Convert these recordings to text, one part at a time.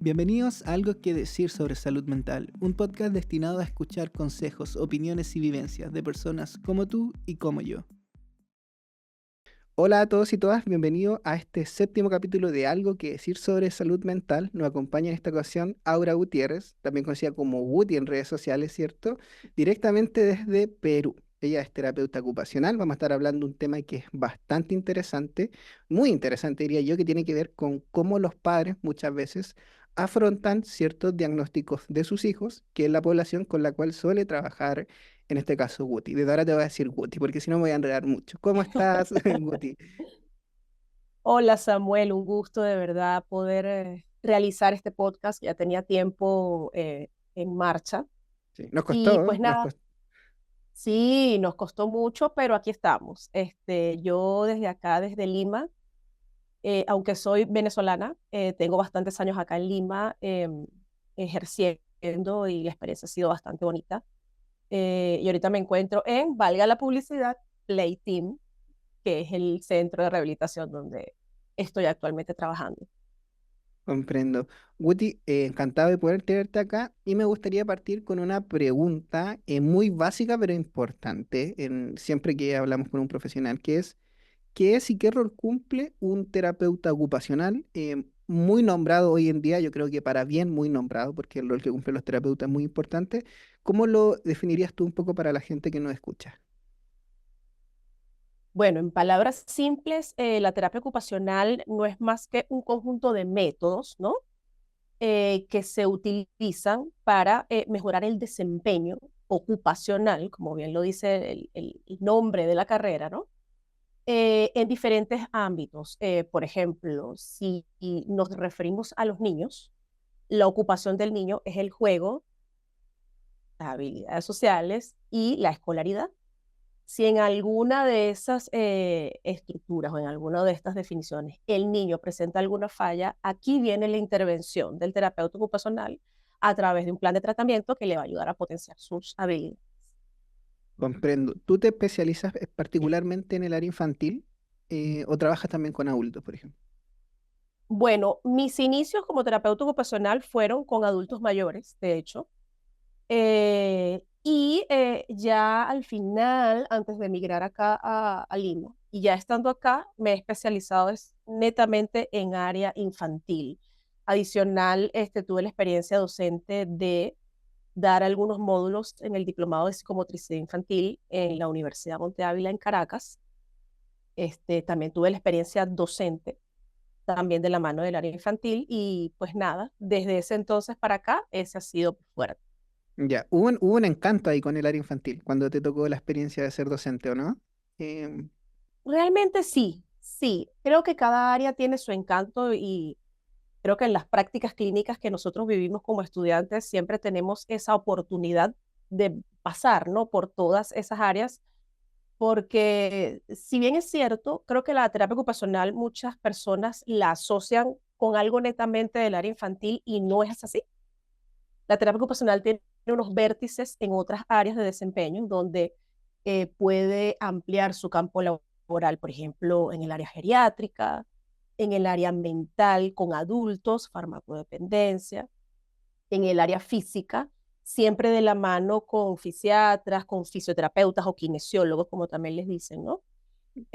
Bienvenidos a Algo que Decir sobre Salud Mental, un podcast destinado a escuchar consejos, opiniones y vivencias de personas como tú y como yo. Hola a todos y todas, bienvenidos a este séptimo capítulo de Algo que Decir sobre Salud Mental. Nos acompaña en esta ocasión Aura Gutiérrez, también conocida como Guti en redes sociales, ¿cierto? Directamente desde Perú. Ella es terapeuta ocupacional. Vamos a estar hablando de un tema que es bastante interesante, muy interesante diría yo, que tiene que ver con cómo los padres muchas veces afrontan ciertos diagnósticos de sus hijos, que es la población con la cual suele trabajar en este caso Guti. Desde ahora te voy a decir Guti, porque si no me voy a enredar mucho. ¿Cómo estás, Guti? Hola Samuel, un gusto de verdad poder realizar este podcast. Ya tenía tiempo en marcha Sí, nos y costó, pues nos nada, costó. sí, nos costó mucho, pero aquí estamos. Yo desde acá, desde Lima, aunque soy venezolana, tengo bastantes años acá en Lima ejerciendo y la experiencia ha sido bastante bonita. Y ahorita me encuentro en, valga la publicidad, Play Team, que es el centro de rehabilitación donde estoy actualmente trabajando. Comprendo. Guti, encantado de poder tenerte acá y me gustaría partir con una pregunta muy básica pero importante siempre que hablamos con un profesional, que es ¿qué es y qué rol cumple un terapeuta ocupacional? Muy nombrado hoy en día, yo creo que para bien muy nombrado, porque el rol que cumplen los terapeutas es muy importante. ¿Cómo lo definirías tú un poco para la gente que nos escucha? Bueno, en palabras simples, la terapia ocupacional no es más que un conjunto de métodos, ¿no? Que se utilizan para mejorar el desempeño ocupacional, como bien lo dice el nombre de la carrera, ¿no? En diferentes ámbitos. Por ejemplo, si nos referimos a los niños, la ocupación del niño es el juego, las habilidades sociales y la escolaridad. Si en alguna de esas estructuras o en alguna de estas definiciones el niño presenta alguna falla, aquí viene la intervención del terapeuta ocupacional a través de un plan de tratamiento que le va a ayudar a potenciar sus habilidades. Comprendo. ¿Tú te especializas particularmente en el área infantil o trabajas también con adultos, por ejemplo? Bueno, mis inicios como terapeuta ocupacional fueron con adultos mayores, de hecho, ya al final, antes de emigrar acá a Lima, y ya estando acá, me he especializado netamente en área infantil. Adicional, tuve la experiencia docente de dar algunos módulos en el Diplomado de Psicomotricidad Infantil en la Universidad Monte Ávila en Caracas. También tuve la experiencia docente, también de la mano del área infantil, y pues nada, desde ese entonces para acá, ese ha sido fuerte. Ya, hubo un encanto ahí con el área infantil cuando te tocó la experiencia de ser docente, ¿o no? Em, Realmente sí, sí. Creo que cada área tiene su encanto y creo que en las prácticas clínicas que nosotros vivimos como estudiantes siempre tenemos esa oportunidad de pasar, ¿no? Por todas esas áreas, porque si bien es cierto, creo que la terapia ocupacional muchas personas la asocian con algo netamente del área infantil y no es así. La terapia ocupacional tiene unos vértices en otras áreas de desempeño donde puede ampliar su campo laboral, por ejemplo, en el área geriátrica, en el área mental con adultos, farmacodependencia, en el área física, siempre de la mano con fisiatras, con fisioterapeutas o kinesiólogos, como también les dicen, ¿no?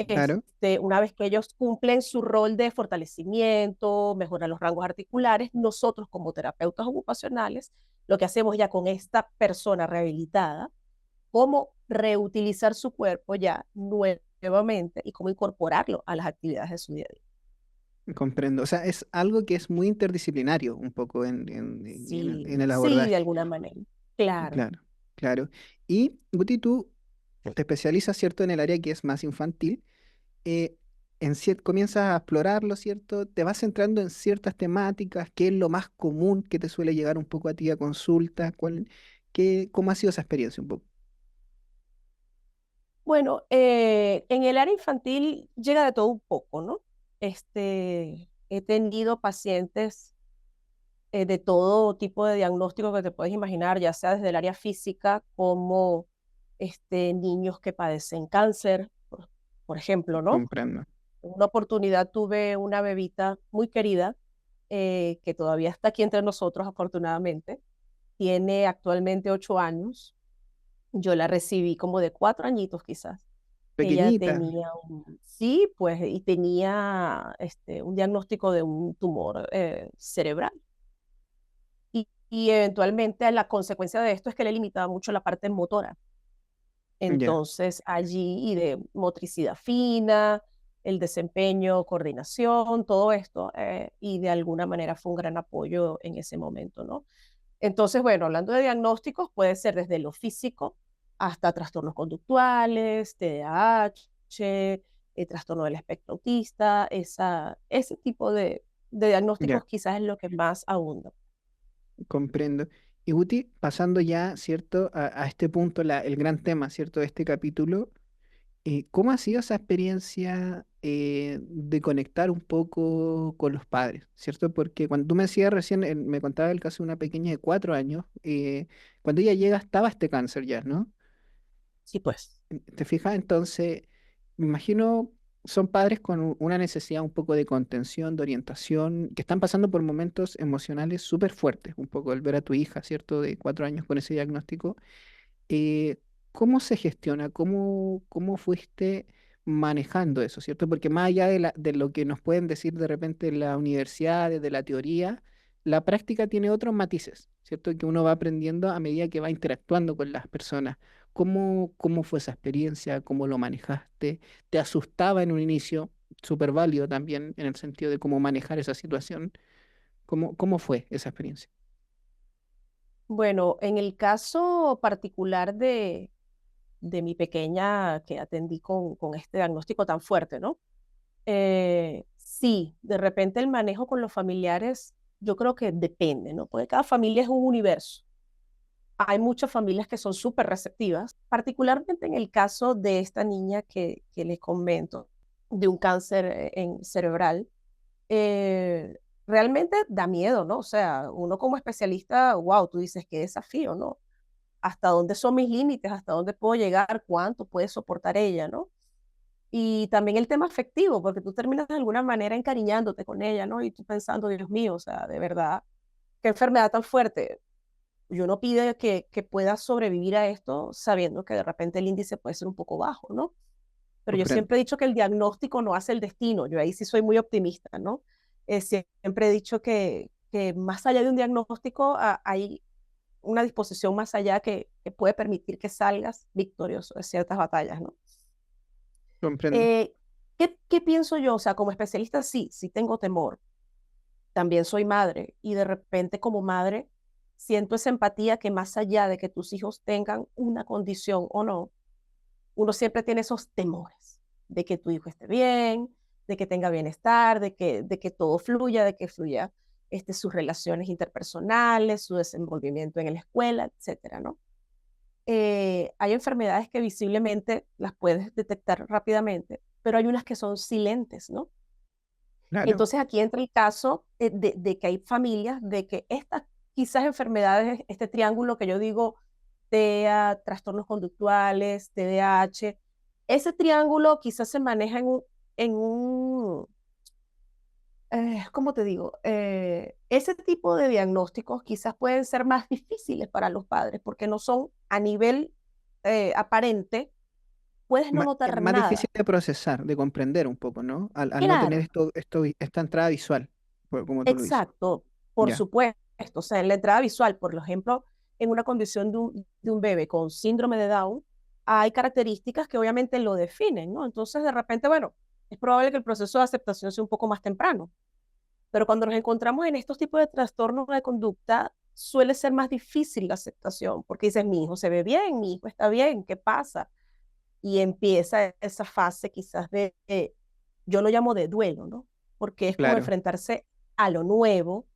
claro, Una vez que ellos cumplen su rol de fortalecimiento, mejoran los rangos articulares, nosotros como terapeutas ocupacionales, lo que hacemos ya con esta persona rehabilitada, cómo reutilizar su cuerpo ya nuevamente y cómo incorporarlo a las actividades de su día a día. comprendo. O sea, es algo que es muy interdisciplinario un poco en Sí, el sí, de abordaje. alguna manera. Claro. Claro, claro. Y, Guti, tú te especializas, ¿cierto?, en el área que es más infantil. eh, Comienzas a explorarlo, ¿cierto? Te vas centrando en ciertas temáticas, qué es lo más común que te suele llegar un poco a ti a consulta, cómo ha sido esa experiencia un poco. Bueno, en el área infantil llega de todo un poco, ¿no? He tenido pacientes de todo tipo de diagnóstico que te puedes imaginar, ya sea desde el área física, como niños que padecen cáncer, por ejemplo, ¿no? Comprendo. En una oportunidad tuve una bebita muy querida que todavía está aquí entre nosotros, afortunadamente. Tiene actualmente 8 años. Yo la recibí como de 4 añitos quizás. Ella Pequeñita. tenía sí, pues, y tenía un diagnóstico de un tumor cerebral. Y eventualmente la consecuencia de esto es que le limitaba mucho la parte motora. Ya, Entonces, allí, y de motricidad fina, el desempeño, coordinación, todo esto, y de alguna manera fue un gran apoyo en ese momento, ¿no? Entonces, bueno, hablando de diagnósticos, puede ser desde lo físico hasta trastornos conductuales, TDAH, trastorno del espectro autista, ese tipo de ya, diagnósticos quizás es lo que más abunda. comprendo. Y Guti, pasando ya, ¿cierto? A este punto, el gran tema, ¿cierto? De este capítulo, ¿cómo ha sido esa experiencia de conectar un poco con los padres, ¿cierto? Porque cuando tú me decías recién, me contabas el caso de una pequeña de 4 años, cuando ella llega estaba este cáncer ya, ¿no? Sí, pues. ¿Te fijas? Entonces, me imagino son padres con una necesidad un poco de contención, de orientación, que están pasando por momentos emocionales súper fuertes, un poco el ver a tu hija, ¿cierto? De 4 años con ese diagnóstico. eh, ¿Cómo se gestiona? ¿Cómo fuiste manejando eso, ¿cierto? Porque más allá de lo que nos pueden decir de repente en la universidad, desde la teoría, la práctica tiene otros matices, ¿cierto? Que uno va aprendiendo a medida que va interactuando con las personas. ¿Cómo fue esa experiencia? ¿Cómo lo manejaste? ¿Te asustaba en un inicio? Súper válido también en el sentido de cómo manejar esa situación. ¿Cómo fue esa experiencia? Bueno, en el caso particular de mi pequeña que atendí con este diagnóstico tan fuerte, ¿no? Sí, de repente el manejo con los familiares, yo creo que depende, ¿no? Porque cada familia es un universo. Hay muchas familias que son súper receptivas, particularmente en el caso de esta niña que les comento, de un cáncer cerebral. Realmente da miedo, ¿no? O sea, uno como especialista, wow, tú dices, qué desafío, ¿no? ¿Hasta dónde son mis límites? ¿Hasta dónde puedo llegar? ¿Cuánto puede soportar ella, ¿no? Y también el tema afectivo, porque tú terminas de alguna manera encariñándote con ella, ¿no? Y tú pensando, Dios mío, o sea, de verdad, qué enfermedad tan fuerte. Yo no pide que pueda sobrevivir a esto sabiendo que de repente el índice puede ser un poco bajo, ¿no? Pero yo Comprendo. siempre he dicho que el diagnóstico no hace el destino. Yo ahí sí soy muy optimista, ¿no? Siempre he dicho que más allá de un diagnóstico hay una disposición más allá que puede permitir que salgas victorioso de ciertas batallas, ¿no? Comprendo. Eh, ¿qué pienso yo? O sea, como especialista sí tengo temor. También soy madre y de repente como madre siento esa empatía que más allá de que tus hijos tengan una condición o no, uno siempre tiene esos temores de que tu hijo esté bien, de que tenga bienestar, de que todo fluya, de que fluya sus relaciones interpersonales, su desenvolvimiento en la escuela, etcétera, ¿no? Hay enfermedades que visiblemente las puedes detectar rápidamente, pero hay unas que son silentes, ¿no? Claro. Entonces aquí entra el caso de que hay familias de que estas quizás enfermedades, este triángulo que yo digo, TEA, trastornos conductuales, TDAH, ese triángulo quizás se maneja ¿cómo te digo? Ese tipo de diagnósticos quizás pueden ser más difíciles para los padres porque no son a nivel aparente, puedes no Es notar más difícil nada. de procesar, de comprender un poco, ¿no? Al no tener Claro, esta entrada visual, como tú lo dices. exacto, por Ya, supuesto. O sea, en la entrada visual, por ejemplo, en una condición de un bebé con síndrome de Down, hay características que obviamente lo definen, ¿no? Entonces, de repente, bueno, es probable que el proceso de aceptación sea un poco más temprano, pero cuando nos encontramos en estos tipos de trastornos de conducta, suele ser más difícil la aceptación, porque dices, mi hijo se ve bien, mi hijo está bien, ¿qué pasa? Y empieza esa fase quizás yo lo llamo de duelo, ¿no? Porque es como claro, enfrentarse a lo nuevo,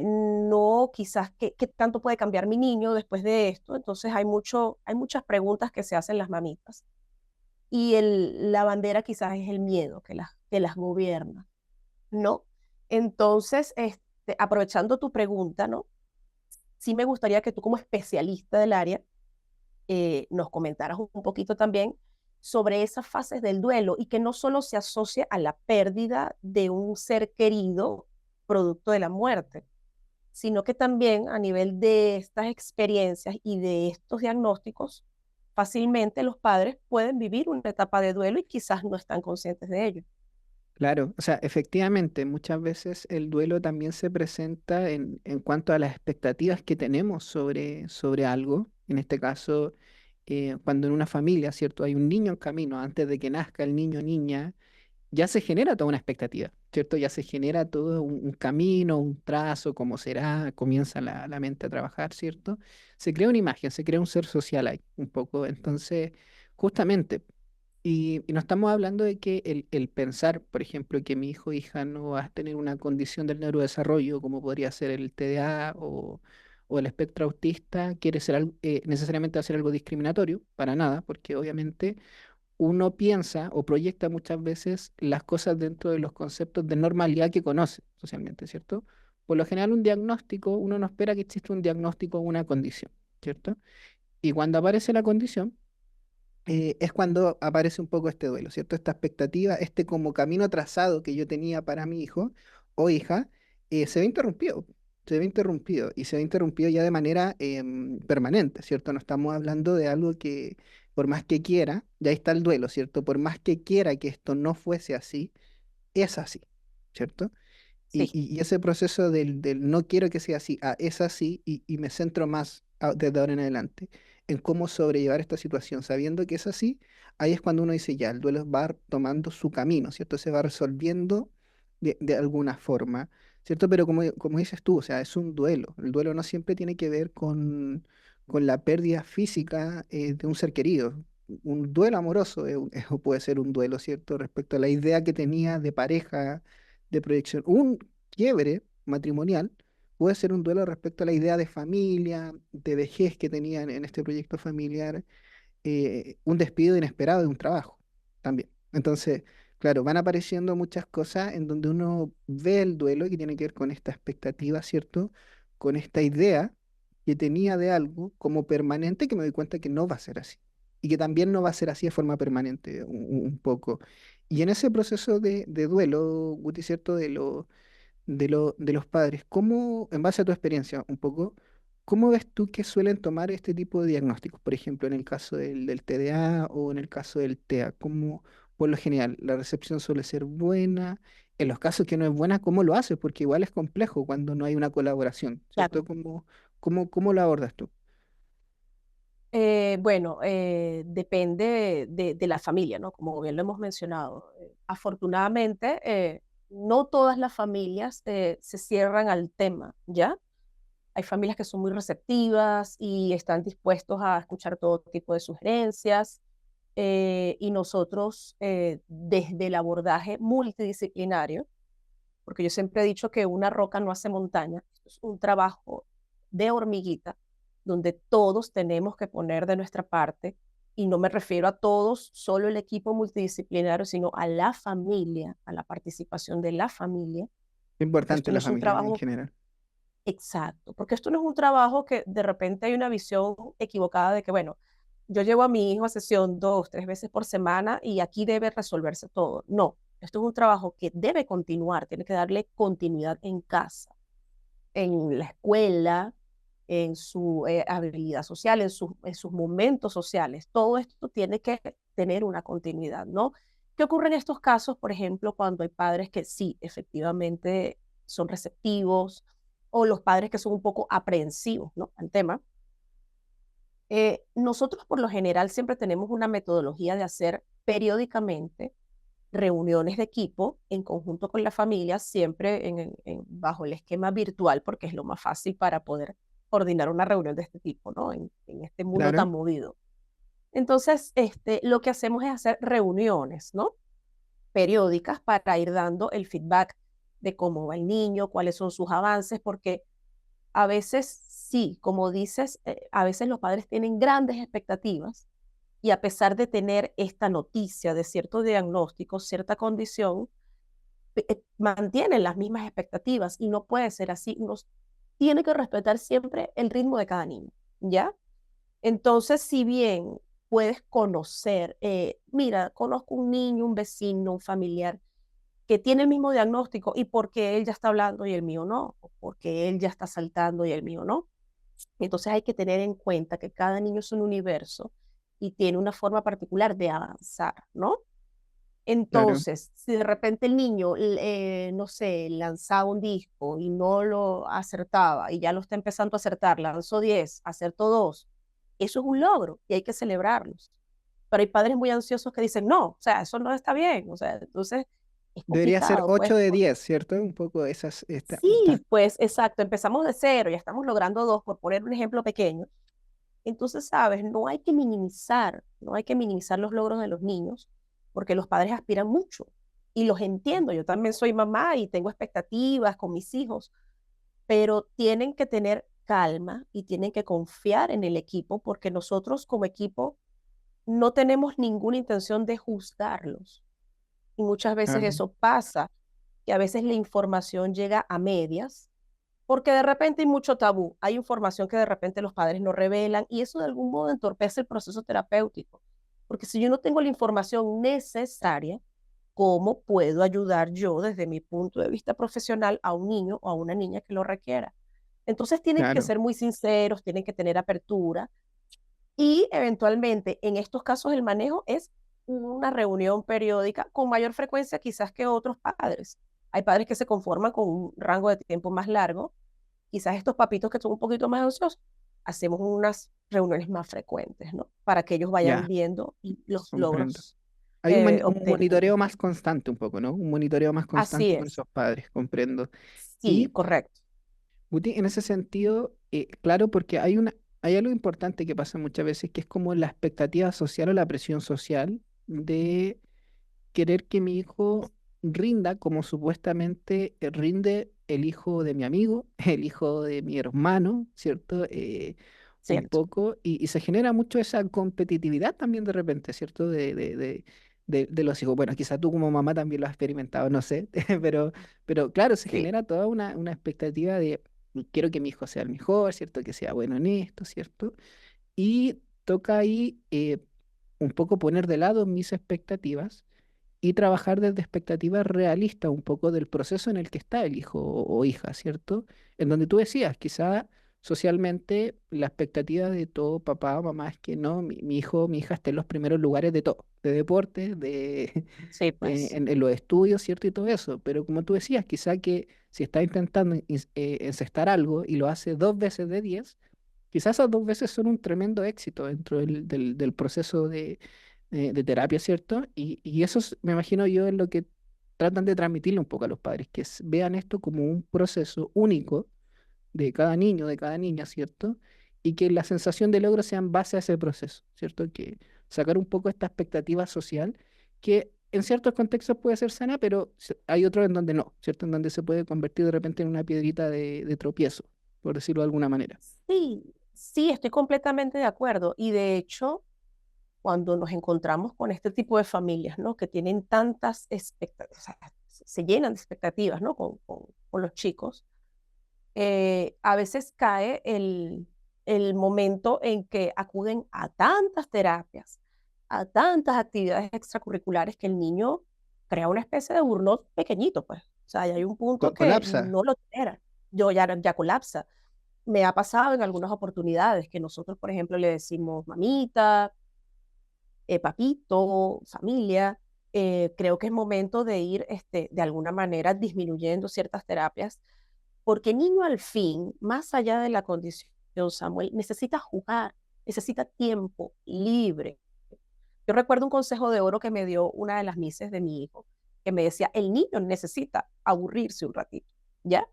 no quizás qué tanto puede cambiar mi niño después de esto. Entonces hay muchas preguntas que se hacen las mamitas. Y la bandera quizás es el miedo que las gobierna, ¿no? Entonces, aprovechando tu pregunta, ¿no? Sí me gustaría que tú como especialista del área nos comentaras un poquito también sobre esas fases del duelo y que no solo se asocia a la pérdida de un ser querido producto de la muerte, sino que también a nivel de estas experiencias y de estos diagnósticos, fácilmente los padres pueden vivir una etapa de duelo y quizás no están conscientes de ello. Claro, o sea, efectivamente, muchas veces el duelo también se presenta en cuanto a las expectativas que tenemos sobre algo. En este caso, cuando en una familia, ¿cierto? Hay un niño en camino, antes de que nazca el niño o niña, ya se genera toda una expectativa, ¿cierto? Ya se genera todo un camino, un trazo, cómo será, comienza la mente a trabajar, ¿cierto? Se crea una imagen, se crea un ser social ahí, un poco. Entonces, justamente, y no estamos hablando de que el pensar, por ejemplo, que mi hijo o hija no va a tener una condición del neurodesarrollo, como podría ser el TDA o el espectro autista, quiere ser necesariamente hacer algo discriminatorio, para nada, porque obviamente uno piensa o proyecta muchas veces las cosas dentro de los conceptos de normalidad que conoce socialmente, ¿cierto? Por lo general, un diagnóstico, uno no espera que exista un diagnóstico o una condición, ¿cierto? Y cuando aparece la condición, es cuando aparece un poco este duelo, ¿cierto? Esta expectativa, este como camino trazado que yo tenía para mi hijo o hija, se ve interrumpido. Se ve interrumpido y se ve interrumpido ya de manera permanente, ¿cierto? No estamos hablando de algo que por más que quiera, ya está el duelo, ¿cierto? Por más que quiera que esto no fuese así, es así, ¿cierto? Sí, Y ese proceso del no quiero que sea así, es así, y me centro más desde ahora en adelante en cómo sobrellevar esta situación, sabiendo que es así, ahí es cuando uno dice ya, el duelo va tomando su camino, ¿cierto? Se va resolviendo de alguna forma, ¿cierto? Pero como dices tú, o sea, es un duelo. El duelo no siempre tiene que ver con la pérdida física de un ser querido. Un duelo amoroso puede ser un duelo, ¿cierto? Respecto a la idea que tenía de pareja, de proyección. Un quiebre matrimonial puede ser un duelo respecto a la idea de familia, de vejez que tenían en este proyecto familiar, un despido inesperado de un trabajo también. Entonces, claro, van apareciendo muchas cosas en donde uno ve el duelo y que tiene que ver con esta expectativa, ¿cierto? Con esta idea que tenía de algo como permanente que me doy cuenta que no va a ser así. Y que también no va a ser así de forma permanente, un poco. Y en ese proceso de duelo, Guti, ¿cierto? De los padres, ¿cómo, en base a tu experiencia un poco, cómo ves tú que suelen tomar este tipo de diagnósticos? Por ejemplo, en el caso del TDA o en el caso del TEA, ¿cómo, por lo general, la recepción suele ser buena? En los casos que no es buena, ¿cómo lo haces? Porque igual es complejo cuando no hay una colaboración, ¿cierto? claro. ¿Cómo lo abordas tú? Bueno, depende de la familia, ¿no? Como bien lo hemos mencionado. Afortunadamente, no todas las familias se cierran al tema, ¿ya? Hay familias que son muy receptivas y están dispuestos a escuchar todo tipo de sugerencias. Y nosotros, desde el abordaje multidisciplinario, porque yo siempre he dicho que una roca no hace montaña, esto es un trabajo de hormiguita, donde todos tenemos que poner de nuestra parte, y no me refiero a todos, solo el equipo multidisciplinario, sino a la familia, a la participación de la familia, Es porque importante esto no la es un familia en trabajo general. exacto, porque esto no es un trabajo que de repente hay una visión equivocada de que, bueno, yo llevo a mi hijo a sesión 2, 3 veces por semana y aquí debe resolverse todo. No, esto es un trabajo que debe continuar, tiene que darle continuidad en casa, en la escuela, en su habilidad social, en sus momentos sociales. Todo esto tiene que tener una continuidad, ¿no? ¿Qué ocurre en estos casos, por ejemplo, cuando hay padres que sí, efectivamente son receptivos o los padres que son un poco aprensivos, ¿no? Al tema? Nosotros por lo general siempre tenemos una metodología de hacer periódicamente reuniones de equipo en conjunto con la familia, siempre bajo el esquema virtual, porque es lo más fácil para poder coordinar una reunión de este tipo, ¿no? En este mundo Claro. tan movido. Entonces, lo que hacemos es hacer reuniones, ¿no? Periódicas para ir dando el feedback de cómo va el niño, cuáles son sus avances, porque a veces sí, como dices, a veces los padres tienen grandes expectativas y a pesar de tener esta noticia de cierto diagnóstico, cierta condición, mantienen las mismas expectativas y no puede ser así. Uno tiene que respetar siempre el ritmo de cada niño, ¿ya? Entonces, si bien puedes conocer, mira, conozco un niño, un vecino, un familiar que tiene el mismo diagnóstico y por qué él ya está hablando y el mío no, o porque él ya está saltando y el mío no. Entonces hay que tener en cuenta que cada niño es un universo y tiene una forma particular de avanzar, ¿no? Claro, Entonces, si de repente el niño, no sé, lanzaba un disco y no lo acertaba y ya lo está empezando a acertar, lanzó 10, acertó 2, eso es un logro y hay que celebrarlos. Pero hay padres muy ansiosos que dicen, no, o sea, eso no está bien, o sea, entonces es debería ser complicado, pues. 8 de 10, ¿cierto? Un poco Sí, pues exacto, empezamos de cero, ya estamos logrando 2, por poner un ejemplo pequeño. Entonces, sabes, no hay que minimizar los logros de los niños, porque los padres aspiran mucho y los entiendo. Yo también soy mamá y tengo expectativas con mis hijos, pero tienen que tener calma y tienen que confiar en el equipo, porque nosotros como equipo no tenemos ninguna intención de juzgarlos. Y muchas veces claro, eso pasa, que a veces la información llega a medias porque de repente hay mucho tabú, hay información que de repente los padres no revelan y eso de algún modo entorpece el proceso terapéutico. Porque si yo no tengo la información necesaria, ¿cómo puedo ayudar yo desde mi punto de vista profesional a un niño o a una niña que lo requiera? Entonces tienen que claro. ser muy sinceros, tienen que tener apertura y eventualmente en estos casos el manejo es una reunión periódica con mayor frecuencia quizás que otros padres. Hay padres que se conforman con un rango de tiempo más largo, quizás estos papitos que son un poquito más ansiosos, hacemos unas reuniones más frecuentes, ¿no? Para que ellos vayan Ya, viendo los comprendo. logros Hay un obtenidos. monitoreo más constante un poco, ¿no? Un monitoreo más Así constante con es. esos padres, comprendo. Sí, Y, correcto. Guti, en ese sentido, claro, porque hay algo importante que pasa muchas veces, que es como la expectativa social o la presión social de querer que mi hijo rinda como supuestamente rinde el hijo de mi amigo, el hijo de mi hermano, ¿cierto? Un Cierto. poco, y se genera mucho esa competitividad también de repente, ¿cierto? De los hijos. Bueno, quizá tú como mamá también lo has experimentado, no sé, pero claro, se Sí, genera toda una expectativa de quiero que mi hijo sea el mejor, ¿cierto? Que sea bueno en esto, ¿cierto? Y toca ahí un poco poner de lado mis expectativas y trabajar desde expectativas realistas un poco del proceso en el que está el hijo o hija, ¿cierto? En donde tú decías, quizá socialmente la expectativa de todo papá o mamá es que no, mi hijo, mi hija esté en los primeros lugares de todo, de deporte, sí, pues. en los estudios, ¿cierto? Y todo eso. Pero como tú decías, quizá que si está intentando encestar algo y lo hace 2 veces de 10, quizás esas 2 veces son un tremendo éxito dentro del proceso de terapia, ¿cierto? Y eso me imagino yo es lo que tratan de transmitirle un poco a los padres, que vean esto como un proceso único de cada niño, de cada niña, ¿cierto? Y que la sensación de logro sea en base a ese proceso, ¿cierto? Que sacar un poco esta expectativa social que en ciertos contextos puede ser sana, pero hay otros en donde no, ¿cierto? En donde se puede convertir de repente en una piedrita de tropiezo, por decirlo de alguna manera. Sí, sí, estoy completamente de acuerdo. Y de hecho, cuando nos encontramos con este tipo de familias, ¿no? Que tienen tantas expectativas, o sea, se llenan de expectativas, ¿no? Con los chicos, a veces cae el momento en que acuden a tantas terapias, a tantas actividades extracurriculares que el niño crea una especie de burnout pequeñito, pues. O sea, ya hay un punto que Colapsa. no lo tolera. Yo ya colapsa. Me ha pasado en algunas oportunidades que nosotros, por ejemplo, le decimos mamita, papito, familia. Creo que es momento de ir, de alguna manera, disminuyendo ciertas terapias porque niño al fin, más allá de la condición, Samuel, necesita jugar, necesita tiempo libre. Yo recuerdo un consejo de oro que me dio una de las mises de mi hijo, que me decía, el niño necesita aburrirse un ratito, ¿ya?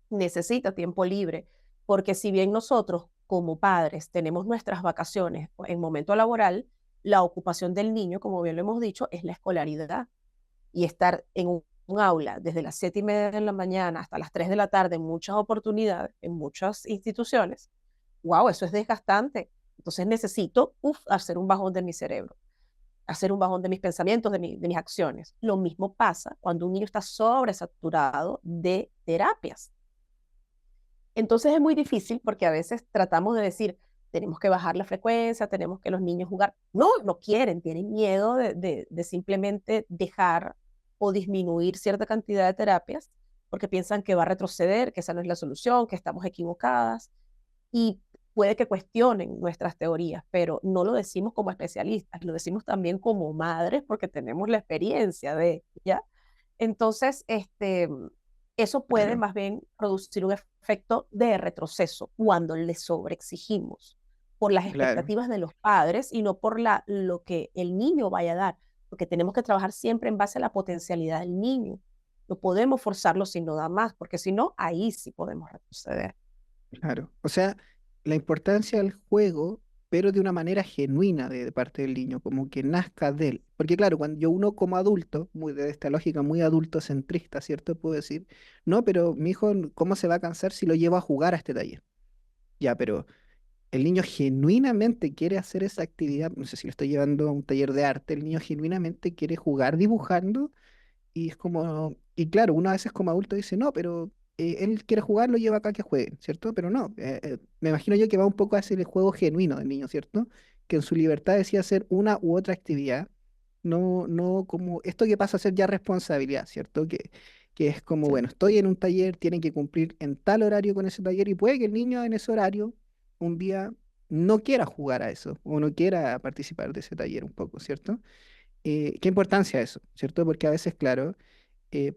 Necesita tiempo libre, porque si bien nosotros como padres tenemos nuestras vacaciones en momento laboral, la ocupación del niño, como bien lo hemos dicho, es la escolaridad y estar en un aula desde las 7:30 de la mañana hasta las 3 de la tarde en muchas oportunidades, en muchas instituciones, wow, eso es desgastante. Entonces necesito hacer un bajón de mi cerebro, hacer un bajón de mis pensamientos, de mis acciones. Lo mismo pasa cuando un niño está sobresaturado de terapias. Entonces es muy difícil porque a veces tratamos de decir, tenemos que bajar la frecuencia, tenemos que los niños jugar. No, no quieren, tienen miedo de simplemente dejar o disminuir cierta cantidad de terapias porque piensan que va a retroceder, que esa no es la solución, que estamos equivocadas y puede que cuestionen nuestras teorías, pero no lo decimos como especialistas, lo decimos también como madres porque tenemos la experiencia de, ¿ya? Entonces, eso puede Claro, más bien producir un efecto de retroceso cuando le sobreexigimos por las claro. expectativas de los padres y no por lo que el niño vaya a dar, porque tenemos que trabajar siempre en base a la potencialidad del niño. No podemos forzarlo si no da más, porque si no, ahí sí podemos retroceder. Claro, o sea, la importancia del juego, pero de una manera genuina de parte del niño, como que nazca de él. Porque claro, cuando yo uno como adulto, muy de esta lógica muy adultocentrista, ¿cierto? Puedo decir, no, pero mi hijo, ¿cómo se va a cansar si lo llevo a jugar a este taller? Ya, pero el niño genuinamente quiere hacer esa actividad, no sé si lo estoy llevando a un taller de arte, el niño genuinamente quiere jugar dibujando y es como, y claro, uno a veces como adulto dice, no, pero él quiere jugar, lo lleva acá que juegue, ¿cierto? Pero no, me imagino yo que va un poco a ser el juego genuino del niño, ¿cierto? Que en su libertad decide hacer una u otra actividad, no como esto que pasa a ser ya responsabilidad, ¿cierto? Que es como, Sí, bueno, estoy en un taller, tienen que cumplir en tal horario con ese taller y puede que el niño en ese horario un día no quiera jugar a eso o no quiera participar de ese taller un poco, ¿cierto? ¿Qué importancia eso, ¿cierto? Porque a veces, claro,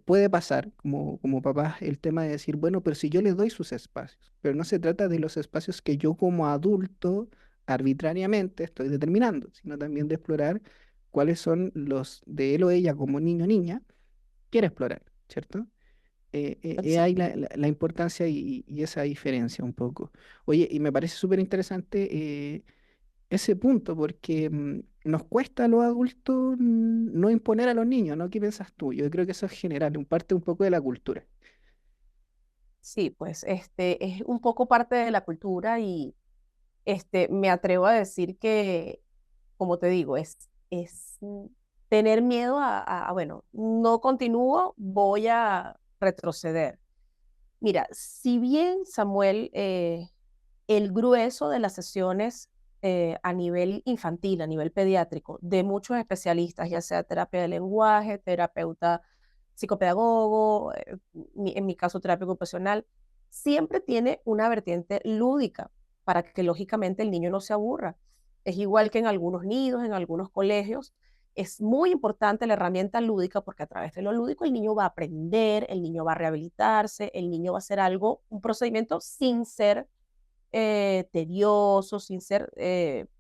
puede pasar como papás el tema de decir, bueno, pero si yo le doy sus espacios, pero no se trata de los espacios que yo como adulto arbitrariamente estoy determinando, sino también de explorar cuáles son los de él o ella como niño o niña quiere explorar, ¿cierto? Hay exacto. la importancia y esa diferencia un poco. Oye, y me parece súper interesante ese punto, porque nos cuesta a los adultos no imponer a los niños, ¿no? ¿Qué piensas tú? Yo creo que eso es general, un parte un poco de la cultura. Sí, pues es un poco parte de la cultura y me atrevo a decir que, como te digo, es tener miedo bueno, no continúo, voy a retroceder. Mira, si bien Samuel, el grueso de las sesiones a nivel infantil, a nivel pediátrico, de muchos especialistas, ya sea terapia de lenguaje, terapeuta psicopedagogo, en mi caso terapia ocupacional, siempre tiene una vertiente lúdica para que lógicamente el niño no se aburra. Es igual que en algunos nidos, en algunos colegios. Es muy importante la herramienta lúdica porque a través de lo lúdico el niño va a aprender, el niño va a rehabilitarse, el niño va a hacer algo, un procedimiento sin ser tedioso, sin ser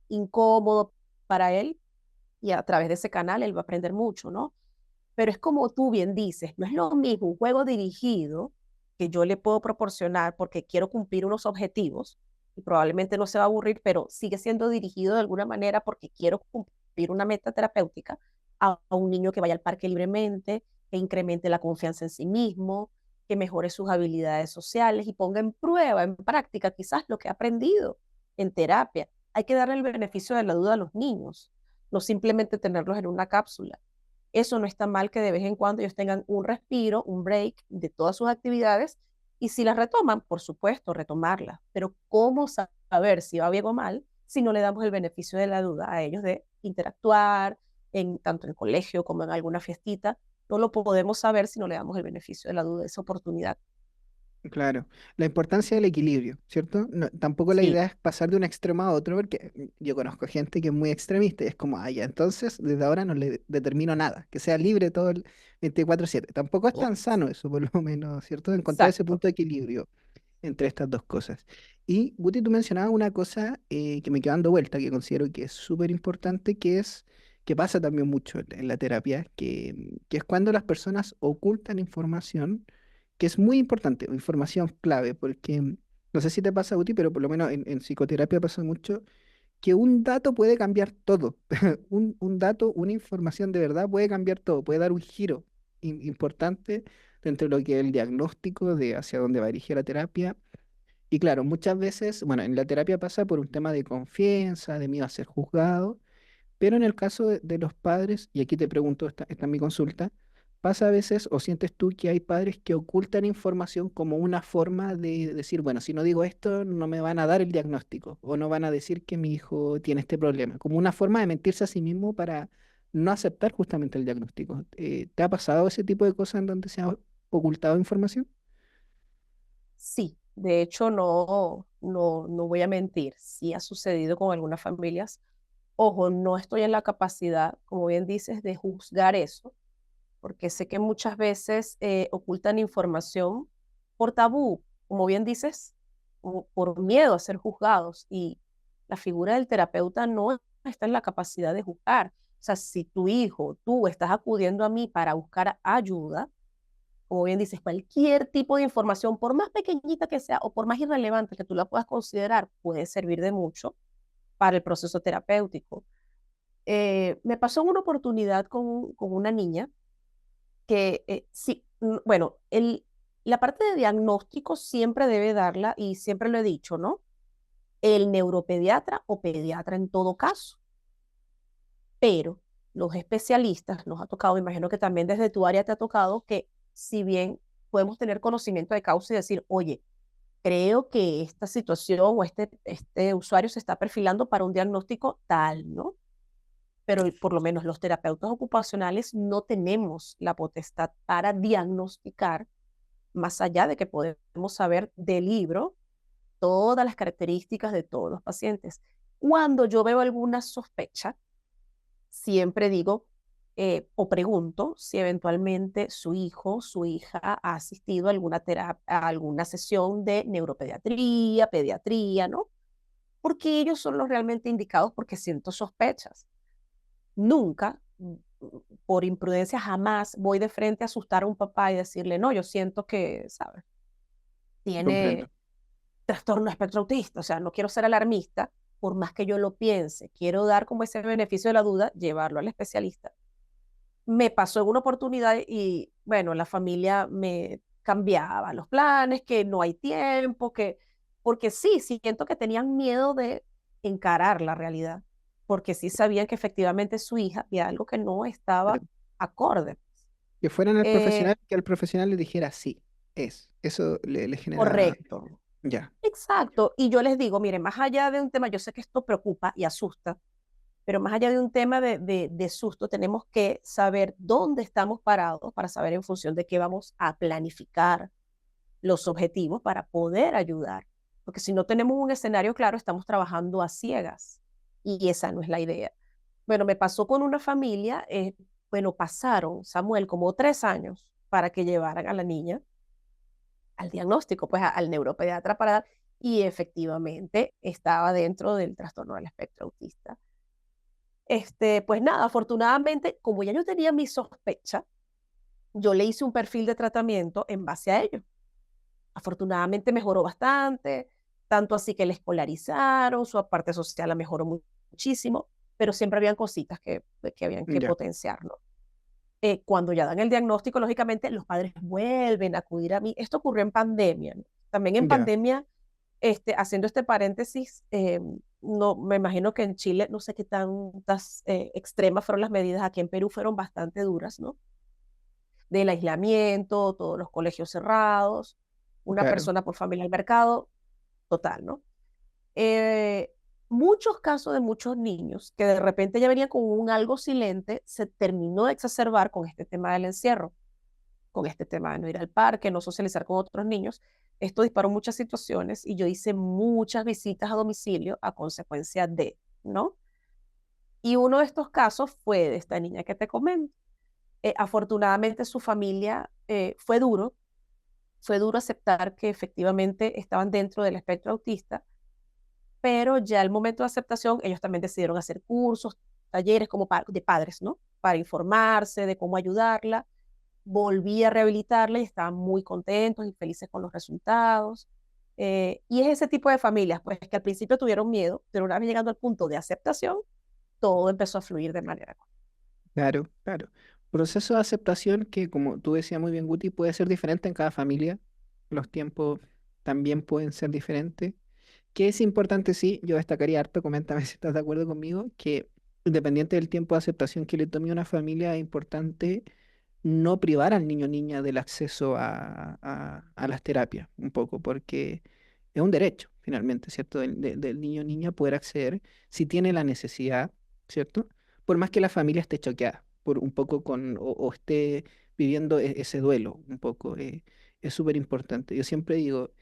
incómodo para él y a través de ese canal él va a aprender mucho, ¿no? Pero es como tú bien dices, no es lo mismo un juego dirigido que yo le puedo proporcionar porque quiero cumplir unos objetivos y probablemente no se va a aburrir, pero sigue siendo dirigido de alguna manera porque quiero cumplir una meta terapéutica a un niño que vaya al parque libremente, que incremente la confianza en sí mismo, que mejore sus habilidades sociales y ponga en prueba, en práctica quizás lo que ha aprendido en terapia. Hay que darle el beneficio de la duda a los niños, no simplemente tenerlos en una cápsula. Eso no está mal que de vez en cuando ellos tengan un respiro, un break de todas sus actividades y si las retoman, por supuesto, retomarlas. Pero ¿cómo saber si va bien o mal si no le damos el beneficio de la duda a ellos de interactuar tanto en colegio como en alguna fiestita? No lo podemos saber si no le damos el beneficio de la duda, esa oportunidad. Claro, la importancia del equilibrio, ¿cierto? Tampoco la Sí, idea es pasar de un extremo a otro, porque yo conozco gente que es muy extremista y es como, ah, ya, entonces desde ahora no le determino nada, que sea libre todo el 24/7. Tampoco es tan sano eso, por lo menos, ¿cierto? Encontrar ese exacto. punto de equilibrio entre estas dos cosas. Y Guti, tú mencionabas una cosa que me quedó dando vuelta, que considero que es súper importante, que es que pasa también mucho en la terapia, que es cuando las personas ocultan información, que es muy importante, o información clave, porque no sé si te pasa, Guti, pero por lo menos en psicoterapia pasa mucho, que un dato puede cambiar todo. Un dato, una información de verdad puede cambiar todo, puede dar un giro importante dentro de lo que es el diagnóstico de hacia dónde va a dirigir la terapia. Y claro, muchas veces, bueno, en la terapia pasa por un tema de confianza, de miedo a ser juzgado, pero en el caso de los padres, y aquí te pregunto, esta es mi consulta, ¿pasa a veces o sientes tú que hay padres que ocultan información como una forma de decir, bueno, si no digo esto, no me van a dar el diagnóstico o no van a decir que mi hijo tiene este problema, como una forma de mentirse a sí mismo no aceptar justamente el diagnóstico. ¿Te ha pasado ese tipo de cosas en donde se ha ocultado información? Sí, de hecho no voy a mentir, sí ha sucedido con algunas familias. Ojo, no estoy en la capacidad, como bien dices, de juzgar eso, porque sé que muchas veces ocultan información por tabú, como bien dices, o por miedo a ser juzgados. Y la figura del terapeuta no está en la capacidad de juzgar. O sea, si tu hijo, tú estás acudiendo a mí para buscar ayuda, como bien dices, cualquier tipo de información, por más pequeñita que sea o por más irrelevante que tú la puedas considerar, puede servir de mucho para el proceso terapéutico. Me pasó una oportunidad con una niña que sí, bueno, la parte de diagnóstico siempre debe darla y siempre lo he dicho, ¿no? El neuropediatra o pediatra en todo caso, pero los especialistas nos ha tocado, me imagino que también desde tu área te ha tocado que si bien podemos tener conocimiento de causa y decir, oye, creo que esta situación o este usuario se está perfilando para un diagnóstico tal, ¿no? Pero por lo menos los terapeutas ocupacionales no tenemos la potestad para diagnosticar, más allá de que podemos saber del libro todas las características de todos los pacientes. Cuando yo veo alguna sospecha, siempre digo o pregunto si eventualmente su hijo, su hija ha asistido a alguna terapia, a alguna sesión de neuropediatría, pediatría, ¿no? Porque ellos son los realmente indicados porque siento sospechas. Nunca, por imprudencia, jamás voy de frente a asustar a un papá y decirle, no, yo siento que, ¿sabes? Comprendo. Tiene trastorno espectro autista, o sea, no quiero ser alarmista, por más que yo lo piense, quiero dar como ese beneficio de la duda, llevarlo al especialista. Me pasó en una oportunidad y, bueno, la familia me cambiaba los planes, que no hay tiempo, porque sí, siento que tenían miedo de encarar la realidad, porque sí sabían que efectivamente su hija había algo que no estaba Claro. acorde. Que fueran al Eh, profesional, que el profesional le dijera sí, es. Eso le genera. correcto, Ya, exacto. Y yo les digo, mire, más allá de un tema, yo sé que esto preocupa y asusta, pero más allá de un tema de susto, tenemos que saber dónde estamos parados para saber en función de qué vamos a planificar los objetivos para poder ayudar. Porque si no tenemos un escenario claro, estamos trabajando a ciegas y esa no es la idea. Bueno, me pasó con una familia, bueno, pasaron, Samuel, como 3 años para que llevaran a la niña al diagnóstico, pues al neuropediatra para dar, y efectivamente estaba dentro del trastorno del espectro autista. Pues nada, afortunadamente, como ya yo tenía mi sospecha, yo le hice un perfil de tratamiento en base a ello. Afortunadamente mejoró bastante, tanto así que le escolarizaron, su parte social la mejoró muchísimo, pero siempre habían cositas que habían que ya, potenciar, ¿no? Cuando ya dan el diagnóstico, lógicamente los padres vuelven a acudir a mí. Esto ocurrió en pandemia, ¿no? También en ya. pandemia, haciendo este paréntesis, no, me imagino que en Chile, no sé qué tantas extremas fueron las medidas, aquí en Perú fueron bastante duras, ¿no? Del aislamiento, todos los colegios cerrados, una Claro. persona por familia al mercado, total, ¿no? Eh, Muchos casos de muchos niños que de repente ya venían con un algo silente, se terminó de exacerbar con este tema del encierro, con este tema de no ir al parque, no socializar con otros niños. Esto disparó muchas situaciones y yo hice muchas visitas a domicilio a consecuencia de, ¿no? Y uno de estos casos fue de esta niña que te comento. Afortunadamente su familia fue duro aceptar que efectivamente estaban dentro del espectro autista, pero ya al momento de aceptación ellos también decidieron hacer cursos, talleres como de padres, ¿no? Para informarse de cómo ayudarla. Volví a rehabilitarla y estaban muy contentos y felices con los resultados. Y es ese tipo de familias, pues que al principio tuvieron miedo, pero una vez llegando al punto de aceptación, todo empezó a fluir de manera correcta. Claro, claro. Proceso de aceptación que, como tú decías muy bien, Guti, puede ser diferente en cada familia. Los tiempos también pueden ser diferentes. Que es importante, sí, yo destacaría harto, coméntame si estás de acuerdo conmigo, que independiente del tiempo de aceptación que le tome a una familia, es importante no privar al niño o niña del acceso a las terapias, un poco, porque es un derecho, finalmente, ¿cierto? Del niño o niña poder acceder si tiene la necesidad, ¿cierto? por más que la familia esté choqueada, por un poco o esté viviendo ese duelo un poco, es súper importante. Yo siempre digo,